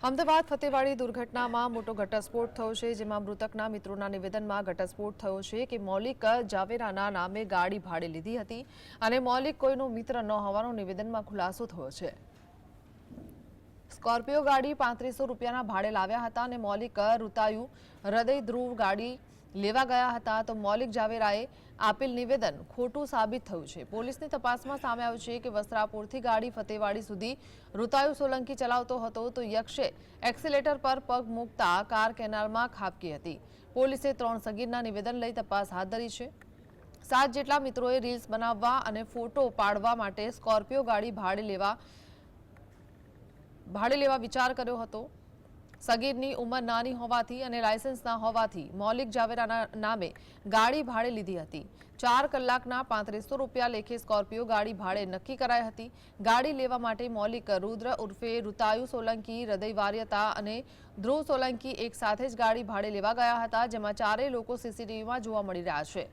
અમદાવાદ ફતેવાડી દુર્ઘટનામાં મોટો ઘટસ્ફોટ થયો છે, જેમાં મૃતકના મિત્રોના નિવેદનમાં ઘટસ્ફોટ થયો છે કે મૌલિક જાવેરાના નામે ગાડી ભાડે લીધી હતી અને મૌલિક કોઈનો મિત્ર ન હોવાનો નિવેદનમાં ખુલાસો થયો છે। સ્કોર્પિયો ગાડી 3500 રૂપિયાના ભાડે લાવ્યા હતા અને મૌલિક રૂતાયુ હૃદય ધ્રુવ ગાડી લેવા ગયા હતા તો મૌલિક જાવેરાએ આપેલ નિવેદન ખોટું સાબિત થયું છે। પોલીસની તપાસમાં સામે આવ્યું છે કે વસ્ત્રાપુરથી ગાડી ફતેવાડી સુધી રૂતાયુ સોલંકી ચલાવતો હતો તો યક્ષે એક્સિલેટર પર પગ મૂકતા કાર કેનાલમાં ખાબકી હતી। પોલીસે 3 સગીરના નિવેદન લઈ તપાસ હાથ ધરી છે। 7 જેટલા મિત્રોએ રીલ્સ બનાવવા અને ફોટો પાડવા માટે સ્કોર્પિયો ગાડી ભાડે લેવા વિચાર કર્યો હતો। સગીરની ઉંમર નાની હોવાથી અને લાયસન્સ ના હોવાથી મૌલિક જાવેરાના નામે ગાડી ભાડે લીધી હતી। 4 કલાકના 3500 રૂપિયા લેખે સ્કોર્પિયો ગાડી ભાડે નક્કી કરાઈ હતી। ગાડી લેવા માટે મૌલિક રુદ્ર ઉર્ફે રૂતાયુ સોલંકી, હૃદય વારિયતા અને ધ્રુવ સોલંકી એક સાથે જ ગાડી ભાડે લેવા ગયા હતા, જેમાં ચારેય લોકો સીસીટીવીમાં જોવા મળી રહ્યા છે।